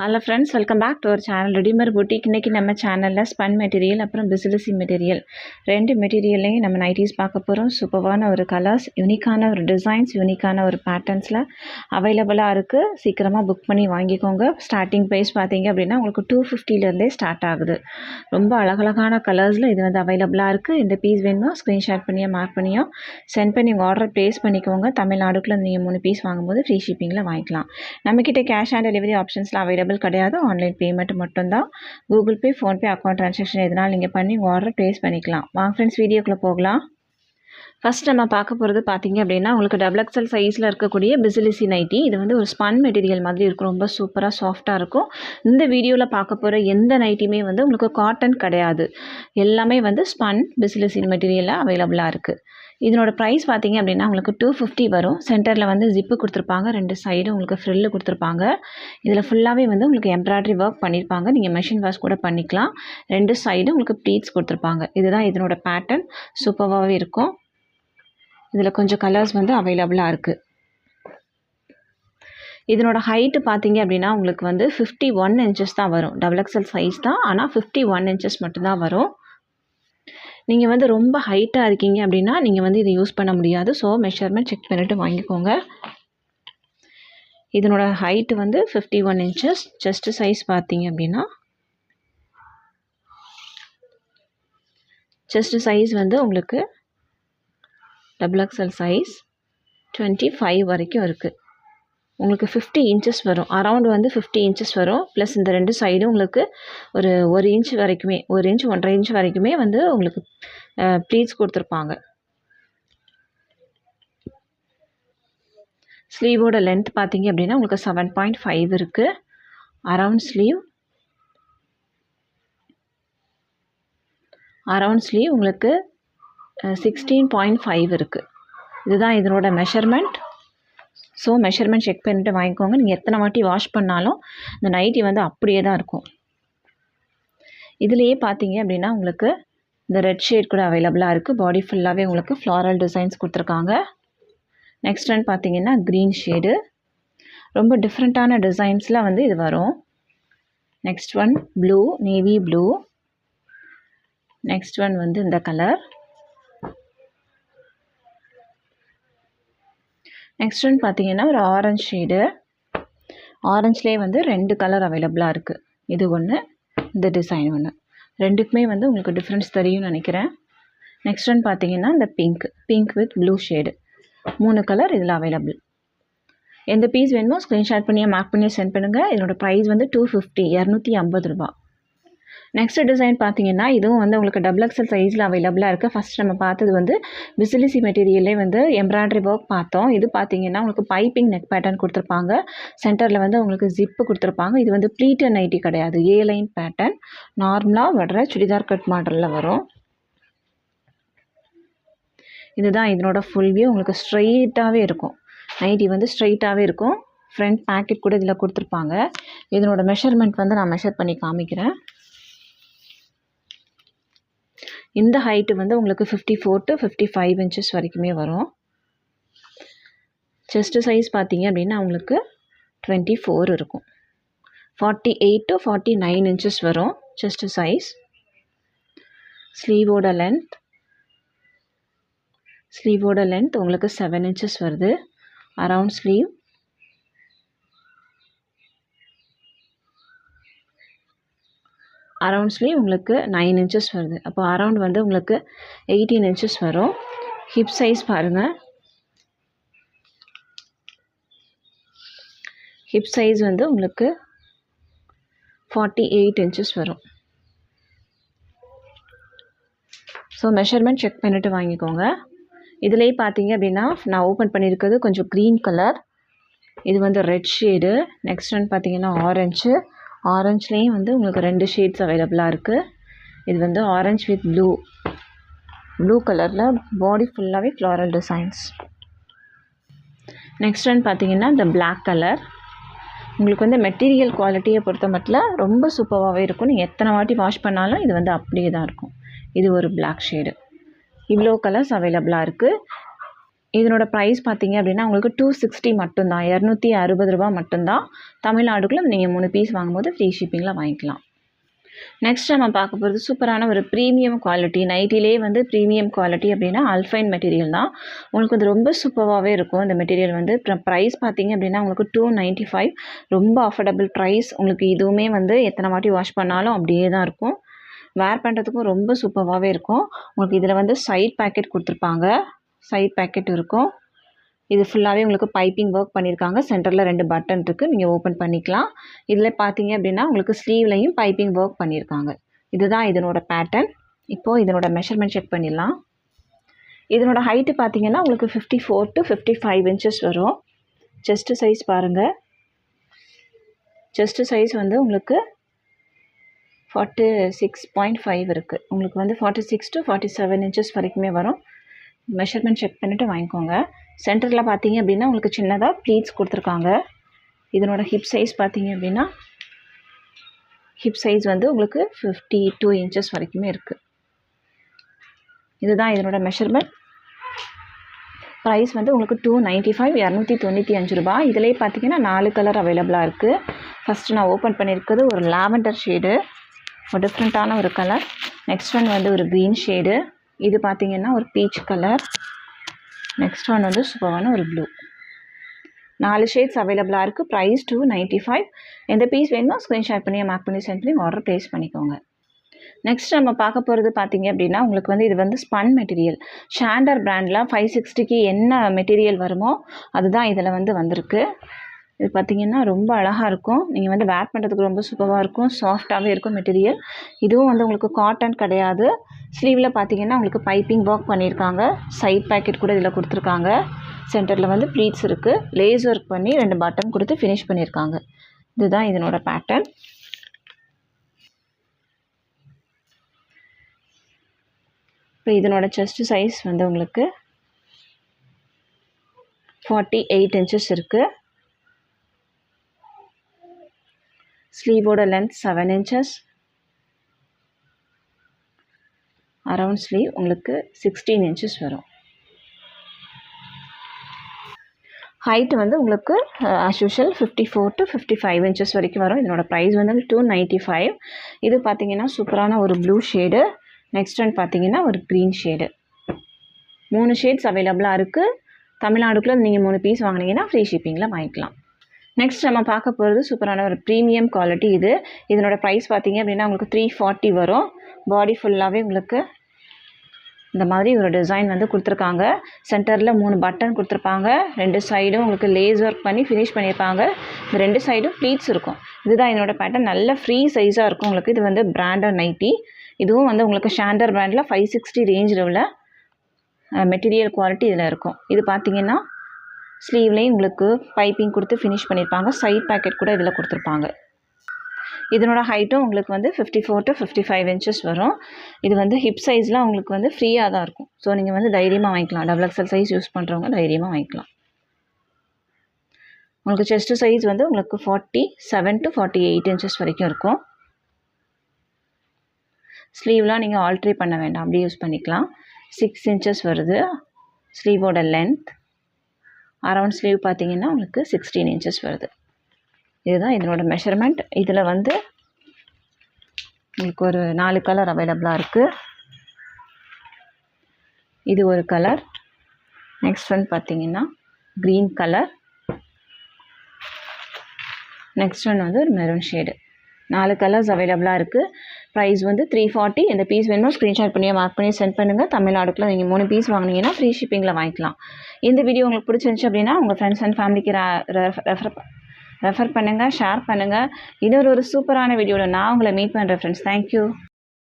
Hello friends, welcome back to our channel readymade boutique. இன்றைக்கி நம்ம சேனலில் ஸ்பன் மெட்டீரியல் அப்புறம் பிசிலிசி மெட்டீரியல் ரெண்டு மெட்டீரியல்லையும் நம்ம நைட்டிஸ் பார்க்க போகிறோம். சூப்பரான ஒரு கலர்ஸ், யூனிக்கான ஒரு டிசைன்ஸ், யூனிக்கான ஒரு பேட்டர்ன்ஸில் அவைலபிளாக இருக்குது. சீக்கிரமாக புக் பண்ணி வாங்கிக்கோங்க. ஸ்டார்டிங் ப்ரைஸ் பார்த்தீங்க அப்படின்னா உங்களுக்கு 250லேருந்தே ஸ்டார்ட் ஆகுது. ரொம்ப அழகழகான கலர்ஸில் இது வந்து அவைலபிளாக இருக்குது. இந்த பீஸ் வேணுமோ ஸ்க்ரீன்ஷாட் பண்ணியோ மார்க் பண்ணியோ சென்ட் பண்ணி உங்கள் ஆர்டர் ப்ளேஸ் பண்ணிக்கோங்க. தமிழ்நாடுக்குள்ளே நீங்கள் 3 பீஸ் வாங்கும்போது ஃப்ரீ ஷிப்பிங்கில் வாங்கிக்கலாம். நம்மக்கிட்ட கேஷ் ஆன் டெலிவரி ஆப்ஷன்ஸ்லாம் அவைலபிள் கிடையாது. ஆன்லைன் பேமெண்ட் மட்டும்தான். Google Pay, PhonePe, account transaction எதனால் நீங்கள் பண்ணி உங்கள் ஆர்டர் ப்ளேஸ் பண்ணிக்கலாம். வாங்க ஃப்ரெண்ட்ஸ், வீடியோக்குள்ளே போகலாம். ஃபஸ்ட் நம்ம பார்க்க போகிறது பார்த்தீங்க அப்படின்னா உங்களுக்கு டபுள் எக்ஸல் சைஸில் இருக்கக்கூடிய பிசிலிசி நைட்டி. இது வந்து ஒரு ஸ்பன் மெட்டீரியல் மாதிரி இருக்கும். ரொம்ப சூப்பராக சாஃப்டாக இருக்கும். இந்த வீடியோவில் பார்க்க போகிற எந்த நைட்டியுமே வந்து உங்களுக்கு காட்டன் கிடையாது. எல்லாமே வந்து ஸ்பன் பிசிலிசி மெட்டீரியலாக அவைலபிளாக இருக்குது. இதனோட ப்ரைஸ் பார்த்தீங்க அப்படின்னா உங்களுக்கு 250 வரும். சென்டரில் வந்து ஜிப்பு கொடுத்துருப்பாங்க. 2 சைடும் உங்களுக்கு ஃப்ரில்லு கொடுத்துருப்பாங்க. இதில் ஃபுல்லாகவே வந்து உங்களுக்கு எம்ப்ராய்டரி ஒர்க் பண்ணியிருப்பாங்க. நீங்கள் மெஷின் வாஷ் கூட பண்ணிக்கலாம். 2 சைடும் உங்களுக்கு ப்ளீட்ஸ் கொடுத்துருப்பாங்க. இதுதான் இதனோட பேட்டர்ன். சூப்பராகவே இருக்கும். இதில் கொஞ்சம் கலர்ஸ் வந்து அவைலபிளாக இருக்குது. இதனோட ஹைட்டு பார்த்தீங்க அப்படின்னா உங்களுக்கு வந்து 51 இன்ச்சஸ் தான் வரும். டபுள் எக்ஸல் சைஸ் தான், ஆனால் 51 இன்ச்சஸ் மட்டும்தான் வரும். நீங்கள் வந்து ரொம்ப ஹைட்டாக இருக்கீங்க அப்படின்னா நீங்கள் வந்து இதை யூஸ் பண்ண முடியாது. ஸோ மெஷர்மெண்ட் செக் பண்ணிவிட்டு வாங்கிக்கோங்க. இதனோட ஹைட்டு வந்து 51 இன்ச்சஸ். செஸ்ட் சைஸ் பார்த்தீங்க அப்படின்னா செஸ்ட் சைஸ் வந்து உங்களுக்கு டபுள் எக்ஸல் சைஸ் 25 வரைக்கும் இருக்குது. உங்களுக்கு 50 இன்ச்சஸ் வரும். அரவுண்ட் வந்து 50 இன்ச்சஸ் வரும். ப்ளஸ் இந்த 2 சைடும் உங்களுக்கு ஒரு 1 இன்ச் வரைக்குமே, 1 இன்ச் 1.5 இன்ச் வரைக்குமே வந்து உங்களுக்கு ப்ளீட்ஸ் கொடுத்துருப்பாங்க. ஸ்லீவோட லென்த் பார்த்தீங்க அப்படின்னா உங்களுக்கு 7.5 இருக்குது. அரவுண்ட் ஸ்லீவ் உங்களுக்கு 16.5 இருக்குது. இதுதான் இதனோட மெஷர்மெண்ட். ஸோ மெஷர்மெண்ட் செக் பண்ணிட்டு வாங்கிக்கோங்க. நீங்கள் எத்தனை வாட்டி வாஷ் பண்ணாலும் இந்த நைட்டி வந்து அப்படியே தான் இருக்கும். இதுலேயே பார்த்தீங்க அப்படின்னா உங்களுக்கு இந்த ரெட் ஷேட் கூட அவைலபிளாக இருக்குது. பாடி ஃபுல்லாகவே உங்களுக்கு ஃப்ளாரல் டிசைன்ஸ் கொடுத்துருக்காங்க. நெக்ஸ்ட் ஒன் பார்த்தீங்கன்னா க்ரீன் ஷேடு. ரொம்ப டிஃப்ரெண்ட்டான டிசைன்ஸில் வந்து இது வரும். Next one blue, navy blue. Next one வந்து இந்த கலர். நெக்ஸ்ட் ஒன் பார்த்தீங்கன்னா ஒரு ஆரஞ்ச் ஷேடு. ஆரஞ்ச்லேயே வந்து 2 கலர் அவைலபிளாக இருக்குது. இது ஒன்று, இந்த டிசைன் ஒன்று. ரெண்டுக்குமே வந்து உங்களுக்கு டிஃப்ரென்ஸ் தெரியும்னு நினைக்கிறேன். நெக்ஸ்ட் ஒன் பார்த்தீங்கன்னா இந்த pink with blue shade. 3 colour இதில் அவைலபிள். எந்த பீஸ் வேணுமோ ஸ்க்ரீன்ஷாட் பண்ணி மார்க் பண்ணி சென்ட் பண்ணுங்கள். இதனோட ப்ரைஸ் வந்து 250, 250 ரூபா. நெக்ஸ்ட் டிசைன் பார்த்தீங்கன்னா இதுவும் வந்து உங்களுக்கு டபுள் எக்ஸல் சைஸில் அவைலபிளாக இருக்குது. ஃபஸ்ட் நம்ம பார்த்தது வந்து பிசிலிசி மெட்டீரியல்லே வந்து எம்ப்ராய்டரி ஒர்க் பார்த்தோம். இது பார்த்தீங்கன்னா உங்களுக்கு பைப்பிங் நெக் பேட்டர்ன் கொடுத்துருப்பாங்க. சென்டரில் வந்து உங்களுக்கு ஜிப்பு கொடுத்துருப்பாங்க. இது வந்து ப்ளீட்டட் நைட்டி கிடையாது. ஏ லைன் பேட்டர்ன். நார்மலாக வர்ற சுடிதார் கட் மாடலில் வரும். இதுதான் இதனோட ஃபுல் வியூ. உங்களுக்கு ஸ்ட்ரைட்டாகவே இருக்கும். நைட்டி வந்து ஸ்ட்ரைட்டாகவே இருக்கும். ஃப்ரண்ட் பேக்கெட் கூட இதில் கொடுத்துருப்பாங்க. இதனோட மெஷர்மெண்ட் வந்து நான் மெஷர் பண்ணி காமிக்கிறேன். இந்த ஹைட்டு வந்து உங்களுக்கு 54 to 55 இன்ச்சஸ் வரைக்குமே வரும். செஸ்ட்டு சைஸ் பார்த்தீங்க அப்படின்னா உங்களுக்கு 24 இருக்கும். 48 to 49 இன்ச்சஸ் வரும் செஸ்ட்டு சைஸ். ஸ்லீவோட லென்த் உங்களுக்கு 7 இன்ச்சஸ் வருது. அரவுண்ட் ஸ்லீவ் உங்களுக்கு 9 இன்ச்சஸ் வருது. அப்போ அரவுண்ட் வந்து உங்களுக்கு 18 இன்ச்சஸ் வரும். ஹிப் சைஸ் பாருங்கள். ஹிப் சைஸ் வந்து உங்களுக்கு 48 இன்ச்சஸ் வரும். ஸோ மெஷர்மெண்ட் செக் பண்ணிவிட்டு வாங்கிக்கோங்க. இதுலேயே பார்த்தீங்க அப்படின்னா நான் ஓப்பன் பண்ணியிருக்கிறது கொஞ்சம் க்ரீன் கலர். இது வந்து ரெட் ஷேடு. நெக்ஸ்ட் ஒன் பார்த்தீங்கன்னா ஆரஞ்சுலேயும் வந்து உங்களுக்கு 2 ஷேட்ஸ் அவைலபிளாக இருக்குது. இது வந்து ஆரஞ்ச் வித் ப்ளூ கலரில் பாடி ஃபுல்லாகவே ஃப்ளாரல் டிசைன்ஸ். நெக்ஸ்ட் ஒன் பார்த்தீங்கன்னா இந்த பிளாக் கலர். உங்களுக்கு வந்து மெட்டீரியல் குவாலிட்டியை பொறுத்த மட்டும் ரொம்ப சூப்பராகவே இருக்கும். நீங்கள் எத்தனை வாட்டி வாஷ் பண்ணாலும் இது வந்து அப்படியே தான் இருக்கும். இது ஒரு பிளாக் ஷேடு. இவ்வளோ கலர்ஸ் அவைலபிளாக இருக்குது. இதனோட ப்ரைஸ் பார்த்தீங்க அப்படின்னா உங்களுக்கு 260 மட்டும்தான், 260 ரூபா மட்டும்தான். தமிழ்நாடுக்குள்ளே நீங்கள் 3 பீஸ் வாங்கும்போது ஃப்ரீ ஷிப்பிங்கில் வாங்கிக்கலாம். நெக்ஸ்ட் நம்ம பார்க்க போகிறது சூப்பரான ஒரு ப்ரீமியம் குவாலிட்டி. நைட்டிலே வந்து ப்ரீமியம் குவாலிட்டி அப்படின்னா அல்ஃபைன் மெட்டீரியல் தான். உங்களுக்கு அது ரொம்ப சூப்பராகவே இருக்கும். இந்த மெட்டீரியல் வந்து ப்ரைஸ் பார்த்தீங்க அப்படின்னா உங்களுக்கு 295, ரொம்ப அஃபோர்டபுள் ப்ரைஸ். உங்களுக்கு இதுவுமே வந்து எத்தனை வாட்டி வாஷ் பண்ணாலும் அப்படியே தான் இருக்கும். வேர் பண்ணுறதுக்கும் ரொம்ப சூப்பராகவே இருக்கும். உங்களுக்கு இதில் வந்து சைட் பேக்கெட் கொடுத்துருப்பாங்க, சைட் பேக்கெட் இருக்கும். இது ஃபுல்லாகவே உங்களுக்கு பைப்பிங் ஒர்க் பண்ணியிருக்காங்க. சென்டரில் 2 பட்டன் இருக்குது, நீங்கள் ஓப்பன் பண்ணிக்கலாம். இதில் பார்த்தீங்க அப்படின்னா உங்களுக்கு ஸ்லீவ்லையும் பைப்பிங் ஒர்க் பண்ணியிருக்காங்க. இதுதான் இதனோட பேட்டர்ன். இப்போது இதனோட மெஷர்மெண்ட் செக் பண்ணிடலாம். இதனோட ஹைட்டு பார்த்தீங்கன்னா உங்களுக்கு 54 to 55 இன்ச்சஸ் வரும். செஸ்ட்டு சைஸ் பாருங்கள். செஸ்ட்டு சைஸ் வந்து உங்களுக்கு 46.5 இருக்குது. உங்களுக்கு வந்து 46 to 47 இன்ச்சஸ் வரைக்குமே வரும். மெஷர்மெண்ட் செக் பண்ணிவிட்டு வாங்கிக்கோங்க. சென்டரில் பார்த்தீங்க அப்படின்னா உங்களுக்கு சின்னதாக ப்ளீட்ஸ் கொடுத்துருக்காங்க. இதனோட ஹிப் சைஸ் பார்த்தீங்க அப்படின்னா ஹிப் சைஸ் வந்து உங்களுக்கு 52 இன்ச்சஸ் வரைக்குமே இருக்குது. இதுதான் இதனோட மெஷர்மெண்ட். ப்ரைஸ் வந்து உங்களுக்கு 295, 295 ரூபா. இதிலே பார்த்தீங்கன்னா 4 கலர் அவைலபிளாக இருக்குது. ஃபஸ்ட்டு நான் ஓப்பன் பண்ணியிருக்கிறது ஒரு லாவெண்டர் ஷேடு, ஒரு டிஃப்ரெண்ட்டான ஒரு கலர். நெக்ஸ்ட் ஒன் வந்து ஒரு க்ரீன் ஷேடு. இது பார்த்தீங்கன்னா ஒரு பீச் கலர். நெக்ஸ்ட் ஒன் வந்து சூப்பரான ஒரு ப்ளூ. 4 ஷேட்ஸ் அவைலபிளாக இருக்குது. ப்ரைஸ் 295. எந்த பீஸ் வேணுமோ ஸ்க்ரீன்ஷாட் பண்ணி மார்க் பண்ணி சென்ட் பண்ணி ஆர்டர் ப்ளேஸ் பண்ணிக்கோங்க. நெக்ஸ்ட் நம்ம பார்க்க போகிறது பார்த்தீங்க அப்படின்னா உங்களுக்கு வந்து இது வந்து ஸ்பன் மெட்டீரியல். ஷாண்டர் பிராண்டில் 560க்கு என்ன மெட்டீரியல் வருமோ அதுதான் இதில் வந்து வந்திருக்கு. இது பார்த்திங்கன்னா ரொம்ப அழகாக இருக்கும். நீங்கள் வந்து வேர் பண்ணுறதுக்கு ரொம்ப சூப்பராக இருக்கும். சாஃப்டாகவே இருக்கும் மெட்டீரியல். இதுவும் வந்து உங்களுக்கு காட்டன் கிடையாது. ஸ்லீவில் பார்த்தீங்கன்னா உங்களுக்கு பைப்பிங் ஒர்க் பண்ணியிருக்காங்க. சைட் பேக்கெட் கூட இதில் கொடுத்துருக்காங்க. சென்டரில் வந்து ப்ளீட்ஸ் இருக்குது. லேஸ் ஒர்க் பண்ணி 2 பட்டன் கொடுத்து ஃபினிஷ் பண்ணியிருக்காங்க. இதுதான் இதனோட பேட்டர்ன். இப்போ இதனோட செஸ்ட் சைஸ் வந்து உங்களுக்கு 48 இன்ச்சஸ் இருக்குது. ஸ்லீவோட லென்த் 7 இன்ச்சஸ். அரவுண்ட் ஸ்லீவ் உங்களுக்கு 16 இன்ச்சஸ் வரும். ஹைட் வந்து உங்களுக்கு ஆஸ் யூஷுவல் 54 to 55 இன்ச்சஸ் வரைக்கும் வரும். இதனோட ப்ரைஸ் வந்து 295. இது பார்த்தீங்கன்னா சூப்பரான ஒரு ப்ளூ ஷேடு. நெக்ஸ்ட் ஒன் பார்த்தீங்கன்னா ஒரு க்ரீன் ஷேடு. 3 ஷேட்ஸ் அவைலபிளாக இருக்குது. தமிழ்நாடுக்குள்ளே நீங்கள் 3 பீஸ் வாங்கினீங்கன்னா ஃப்ரீ ஷிப்பிங்கில் வாங்கிக்கலாம். நெக்ஸ்ட் நம்ம பார்க்க போகிறது சூப்பரான ஒரு ப்ரீமியம் குவாலிட்டி. இதனோட ப்ரைஸ் பார்த்தீங்க அப்படின்னா உங்களுக்கு 340 வரும். பாடி ஃபுல்லாகவே உங்களுக்கு இந்த மாதிரி ஒரு டிசைன் வந்து கொடுத்துருக்காங்க. சென்டரில் 3 பட்டன் கொடுத்துருப்பாங்க. 2 சைடும் உங்களுக்கு லேஸ் ஒர்க் பண்ணி ஃபினிஷ் பண்ணியிருப்பாங்க. இந்த 2 சைடும் ப்ளீட்ஸ் இருக்கும். இதுதான் இதனோட பேட்டர்ன். நல்ல ஃப்ரீ சைஸாக இருக்கும் உங்களுக்கு. இது வந்து பிராண்டட் நைட்டி. இதுவும் வந்து உங்களுக்கு ஷாண்டர் பிராண்டில் 560 ரேஞ்சில் உள்ள மெட்டீரியல் குவாலிட்டி இதில் இருக்கும். இது பார்த்தீங்கன்னா ஸ்லீவ்லேயும் உங்களுக்கு பைப்பிங் கொடுத்து ஃபினிஷ் பண்ணியிருப்பாங்க. சைட் பேக்கெட் கூட இதில் கொடுத்துருப்பாங்க. இதனோட ஹைட்டும் உங்களுக்கு வந்து 54 to 55 இன்ச்சஸ் வரும். இது வந்து ஹிப் சைஸில் உங்களுக்கு வந்து ஃப்ரீயாக தான் இருக்கும். ஸோ நீங்கள் வந்து தைரியமாக வாங்கிக்கலாம். XXL சைஸ் யூஸ் பண்ணுறவங்க தைரியமாக வாங்கிக்கலாம். உங்களுக்கு செஸ்ட் சைஸ் வந்து உங்களுக்கு 47 to 48 இன்ச்சஸ் வரைக்கும் இருக்கும். ஸ்லீவ்லாம் நீங்கள் ஆல்ட்ரே பண்ண வேண்டாம், அப்படியே யூஸ் பண்ணிக்கலாம். 6 இன்ச்சஸ் வருது ஸ்லீவோட லென்த். அரவுண்ட் ஸ்லீவ் பார்த்தீங்கன்னா உங்களுக்கு 16 இன்ச்சஸ் வருது. இதுதான் இதனோட மெஷர்மெண்ட். இதில் வந்து உங்களுக்கு ஒரு 4 கலர் அவைலபிளாக இருக்குது. இது ஒரு கலர். நெக்ஸ்ட் ஒன் பார்த்தீங்கன்னா க்ரீன் கலர். நெக்ஸ்ட் ஒன் வந்து ஒரு மெரூன் ஷேடு. 4 கலர்ஸ் அவைலபிளாக இருக்குது. ப்ரைஸ் வந்து 340. எந்த பீஸ் வேணுமோ ஸ்க்ரீன்ஷாட் பண்ணி மார்க் பண்ணி சென்ட் பண்ணுங்கள். தமிழ்நாடுக்குள்ள நீங்கள் 3 பீஸ் வாங்கினீங்கன்னா ஃப்ரீ ஷிப்பிங்கில் வாங்கிக்கலாம். இந்த வீடியோ உங்களுக்கு பிடிச்சிருந்துச்சு அப்படின்னா உங்கள் ஃப்ரெண்ட்ஸ் அண்ட் ஃபேமிலிக்கு ரெஃபர் பண்ணுங்கள், ஷேர் பண்ணுங்கள். இன்னொரு சூப்பரான வீடியோவில் நான் உங்களை மீட் பண்ணுறேன் ஃப்ரெண்ட்ஸ். தேங்க்யூ.